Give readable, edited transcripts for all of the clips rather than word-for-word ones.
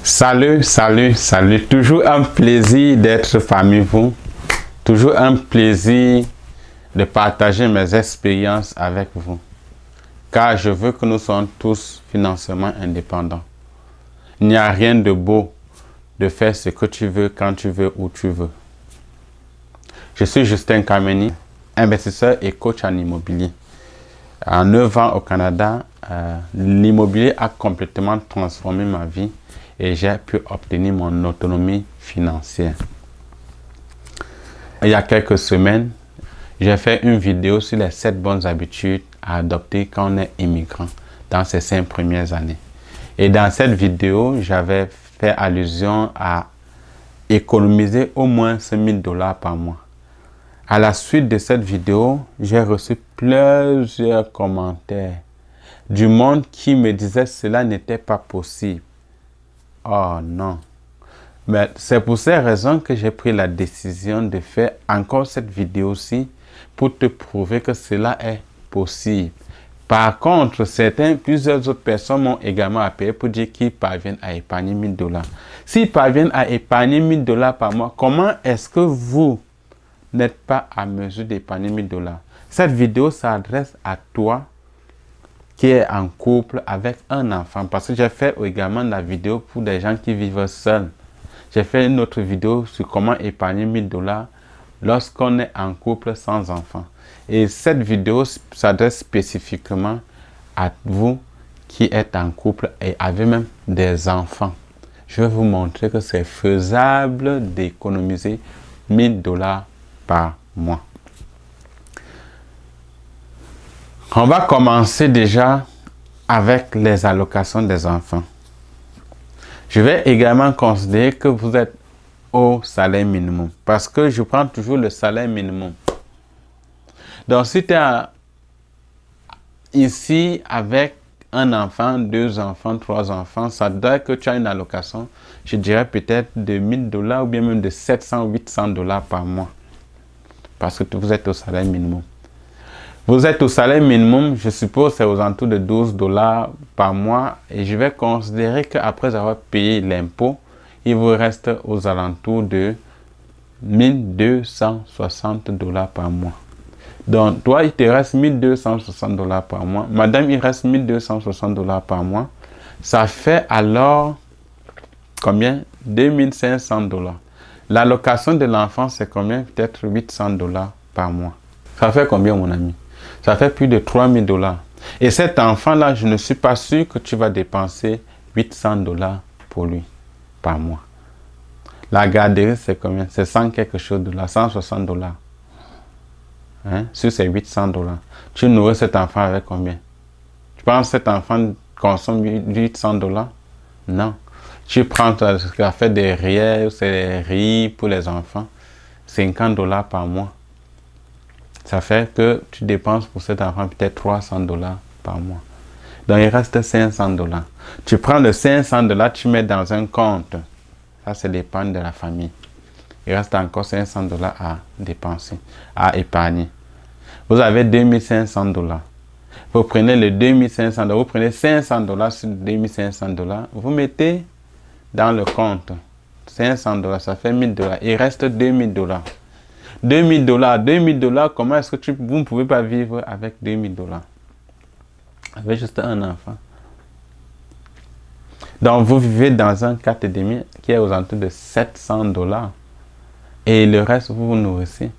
Salut, salut, salut. Toujours un plaisir d'être parmi vous. Toujours un plaisir de partager mes expériences avec vous. Car je veux que nous soyons tous financièrement indépendants. Il n'y a rien de beau de faire ce que tu veux, quand tu veux, où tu veux. Je suis Justin Kameni, investisseur et coach en immobilier. En 9 ans au Canada, l'immobilier a complètement transformé ma vie et j'ai pu obtenir mon autonomie financière. Il y a quelques semaines, j'ai fait une vidéo sur les 7 bonnes habitudes à adopter quand on est immigrant dans ces 5 premières années. Et dans cette vidéo, j'avais fait allusion à économiser au moins $5 000 par mois. À la suite de cette vidéo, j'ai reçu plusieurs commentaires du monde qui me disait que cela n'était pas possible. Oh non. Mais c'est pour ces raisons que j'ai pris la décision de faire encore cette vidéo-ci pour te prouver que cela est possible. Par contre, plusieurs autres personnes m'ont également appelé pour dire qu'ils parviennent à épargner $1000. S'ils parviennent à épargner $1000 par mois, comment est-ce que vous n'êtes pas à mesure d'épargner $1000? Cette vidéo s'adresse à toi qui est en couple avec un enfant. Parce que j'ai fait également la vidéo pour des gens qui vivent seuls. J'ai fait une autre vidéo sur comment épargner $1000 lorsqu'on est en couple sans enfant. Et cette vidéo s'adresse spécifiquement à vous qui êtes en couple et avez même des enfants. Je vais vous montrer que c'est faisable d'économiser $1000 par mois. On va commencer déjà avec les allocations des enfants. Je vais également considérer que vous êtes au salaire minimum parce que je prends toujours le salaire minimum. Donc si tu es ici avec un enfant, 2 enfants, 3 enfants, ça doit que tu as une allocation, je dirais peut-être de $1000 ou bien même de $700, $800 par mois. Parce que vous êtes au salaire minimum. Vous êtes au salaire minimum, je suppose c'est aux alentours de $12 par mois. Et je vais considérer qu'après avoir payé l'impôt, il vous reste aux alentours de $1260 par mois. Donc, toi, il te reste $1260 par mois. Madame, il reste $1260 par mois. Ça fait alors combien? $2500. L'allocation de l'enfant, c'est combien? Peut-être $800 par mois. Ça fait combien, mon ami? Ça fait plus de $3000. Et cet enfant-là, je ne suis pas sûr que tu vas dépenser $800 pour lui par mois. La garderie, c'est combien? C'est 100 quelque chose de là, $160. Hein? Sur ces $800. Tu nourris cet enfant avec combien? Tu penses que cet enfant consomme $800? Non. Tu prends ce qu'on fait des riels, c'est des riz pour les enfants, $50 par mois. Ça fait que tu dépenses pour cet enfant peut-être $300 par mois. Donc il reste $500. Tu prends le $500, tu mets dans un compte. Ça, c'est l'épargne de la famille. Il reste encore $500 à dépenser, à épargner. Vous avez $2500. Vous prenez le $2500, vous prenez $500 sur $2500, vous mettez dans le compte. $500, ça fait $1000. Il reste $2000. $2000, comment est-ce que vous ne pouvez pas vivre avec $2000? Avec juste un enfant. Donc, vous vivez dans un 4,5 qui est aux alentours de $700. Et le reste, vous vous nourrissez.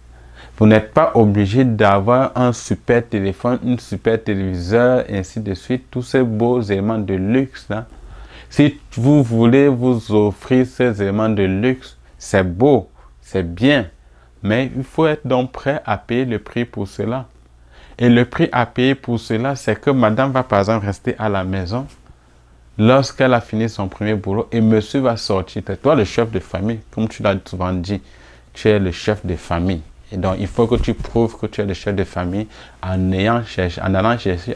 Vous n'êtes pas obligé d'avoir un super téléphone, une super téléviseur, et ainsi de suite. Tous ces beaux éléments de luxe là. Si vous voulez vous offrir ces éléments de luxe, c'est beau, c'est bien. Mais il faut être donc prêt à payer le prix pour cela. Et le prix à payer pour cela, c'est que madame va par exemple rester à la maison lorsqu'elle a fini son premier boulot et monsieur va sortir. Toi, le chef de famille, comme tu l'as souvent dit, tu es le chef de famille. Et donc, il faut que tu prouves que tu es le chef de famille en allant chercher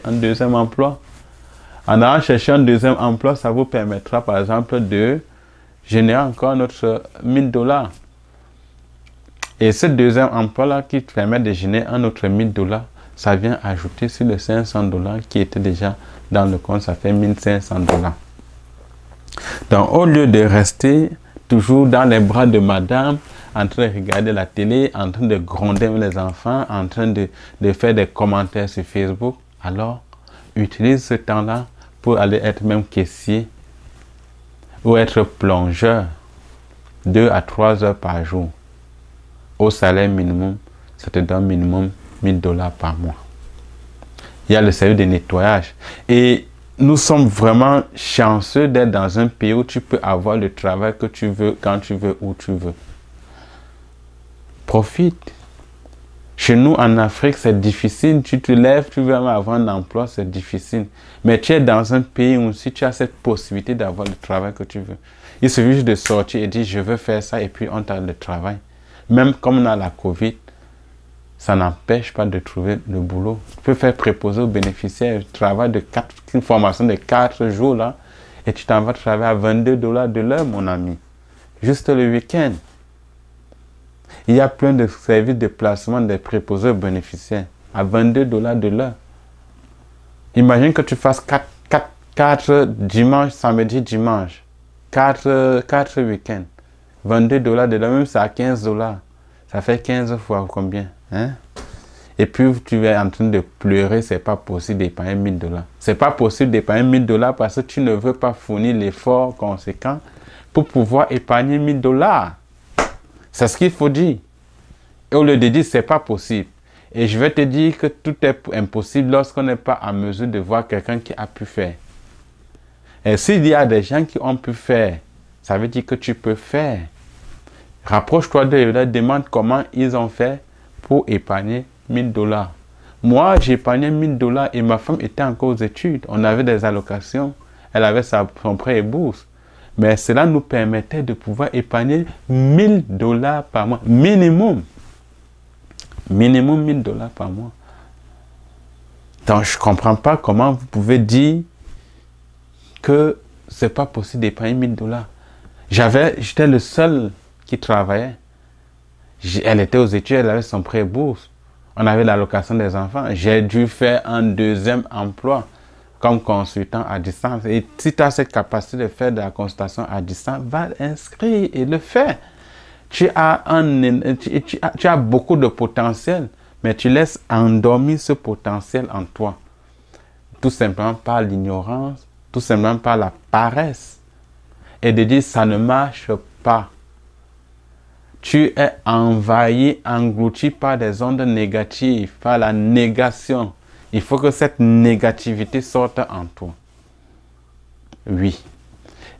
un deuxième emploi. En allant chercher un deuxième emploi, ça vous permettra par exemple de générer encore notre $1000. Et ce deuxième emploi-là qui te permet de générer un autre $1000, ça vient ajouter sur les $500 qui étaient déjà dans le compte, ça fait $1500. Donc, au lieu de rester toujours dans les bras de madame, en train de regarder la télé, en train de gronder les enfants, en train de faire des commentaires sur Facebook, alors utilise ce temps-là pour aller être même caissier ou être plongeur 2 à 3 heures par jour. Au salaire minimum, ça te donne minimum $1000 par mois. Il y a le service de nettoyage. Et nous sommes vraiment chanceux d'être dans un pays où tu peux avoir le travail que tu veux, quand tu veux, où tu veux. Profite. Chez nous, en Afrique, c'est difficile. Tu te lèves, tu veux avoir un emploi, c'est difficile. Mais tu es dans un pays où si tu as cette possibilité d'avoir le travail que tu veux. Il suffit juste de sortir et dire, je veux faire ça, et puis on t'a le travail. Même comme on a la COVID, ça n'empêche pas de trouver le boulot. Tu peux faire préposer aux bénéficiaires, une formation de 4 jours là, et tu t'en vas travailler à $22 de l'heure, mon ami. Juste le week-end. Il y a plein de services de placement des préposés aux bénéficiaires à $22 de l'heure. Imagine que tu fasses 4 dimanches, samedi, dimanche. 4 week-ends. $22 de l'heure, même c'est à $15. Ça fait 15 fois combien? Hein? Et puis tu es en train de pleurer, c'est pas possible d'épargner $1000. C'est pas possible d'épargner $1000 parce que tu ne veux pas fournir l'effort conséquent pour pouvoir épargner $1000. C'est ce qu'il faut dire. Et au lieu de dire c'est pas possible. Et je vais te dire que tout est impossible lorsqu'on n'est pas en mesure de voir quelqu'un qui a pu faire. Et s'il y a des gens qui ont pu faire, ça veut dire que tu peux faire. Rapproche-toi d'eux, leur demande comment ils ont fait pour épargner $1000. Moi, j'ai épargné $1000 et ma femme était encore aux études. On avait des allocations. Elle avait son prêt et bourse. Mais cela nous permettait de pouvoir épargner $1000 par mois. Minimum. Minimum $1000 par mois. Donc, je ne comprends pas comment vous pouvez dire que ce n'est pas possible d'épargner $1000. J'étais le seul qui travaillait. Elle était aux études, elle avait son prêt bourse. On avait l'allocation des enfants. J'ai dû faire un deuxième emploi comme consultant à distance. Et si tu as cette capacité de faire de la consultation à distance, va inscrire et le faire. Tu as beaucoup de potentiel, mais tu laisses endormir ce potentiel en toi. Tout simplement par l'ignorance, tout simplement par la paresse. Et de dire ça ne marche pas. Tu es envahi, englouti par des ondes négatives, par la négation. Il faut que cette négativité sorte en toi. Oui.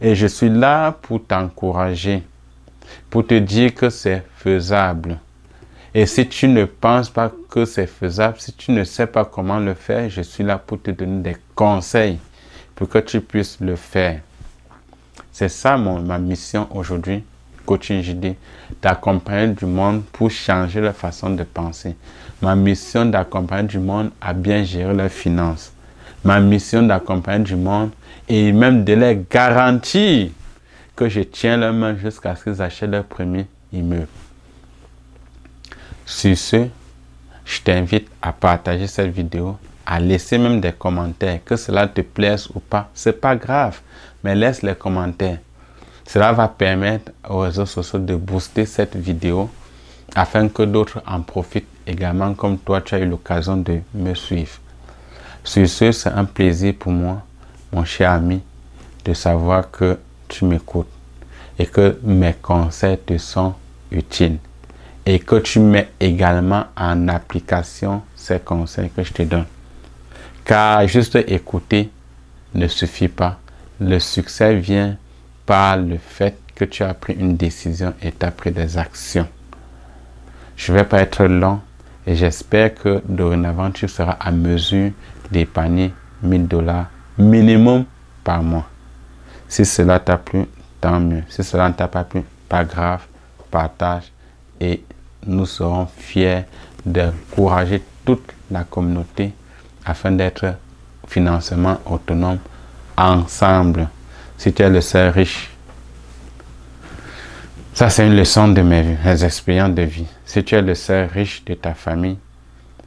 Et je suis là pour t'encourager, pour te dire que c'est faisable. Et si tu ne penses pas que c'est faisable, si tu ne sais pas comment le faire, je suis là pour te donner des conseils pour que tu puisses le faire. C'est ça ma mission aujourd'hui. Coaching JD, d'accompagner du monde pour changer leur façon de penser. Ma mission d'accompagner du monde à bien gérer leurs finances. Ma mission d'accompagner du monde et même de les garantir que je tiens leurs mains jusqu'à ce qu'ils achètent leur premier immeuble. Sur ce, je t'invite à partager cette vidéo, à laisser même des commentaires, que cela te plaise ou pas. C'est pas grave, mais laisse les commentaires. Cela va permettre aux réseaux sociaux de booster cette vidéo afin que d'autres en profitent également comme toi, tu as eu l'occasion de me suivre. Sur ce, c'est un plaisir pour moi, mon cher ami, de savoir que tu m'écoutes et que mes conseils te sont utiles et que tu mets également en application ces conseils que je te donne. Car juste écouter ne suffit pas. Le succès vient par le fait que tu as pris une décision et tu as pris des actions. Je ne vais pas être long et j'espère que dorénavant tu seras à mesure d'épargner $1000 minimum par mois. Si cela t'a plu, tant mieux. Si cela ne t'a pas plu, pas grave, partage et nous serons fiers d'encourager toute la communauté afin d'être financièrement autonome ensemble. Si tu es le seul riche, ça c'est une leçon de mes expériences de vie. Si tu es le seul riche de ta famille,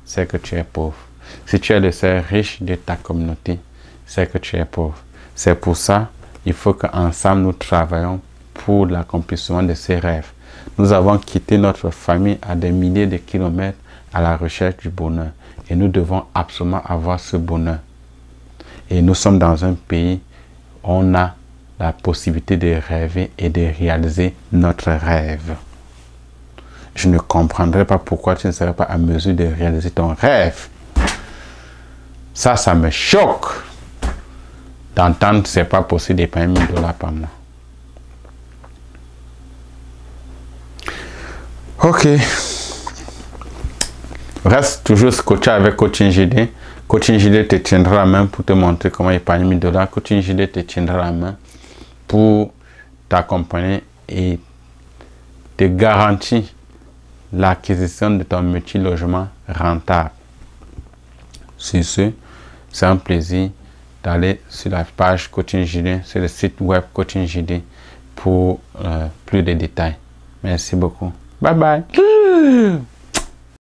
c'est que tu es pauvre. Si tu es le seul riche de ta communauté, c'est que tu es pauvre. C'est pour ça il faut qu'ensemble nous travaillons pour l'accomplissement de ces rêves. Nous avons quitté notre famille à des milliers de kilomètres à la recherche du bonheur. Et nous devons absolument avoir ce bonheur. Et nous sommes dans un pays où on a la possibilité de rêver et de réaliser notre rêve. Je ne comprendrais pas pourquoi tu ne serais pas à mesure de réaliser ton rêve. Ça me choque d'entendre que ce n'est pas possible de payer $1000 par mois. Ok. Reste toujours scotché avec Coaching JD. Coaching JD te tiendra la main pour te montrer comment épargner $1000. Coaching JD te tiendra la main pour t'accompagner et te garantir l'acquisition de ton multi-logement rentable. Sur ce, c'est un plaisir d'aller sur la page Coaching JD, sur le site web Coaching JD pour plus de détails. Merci beaucoup. Bye bye.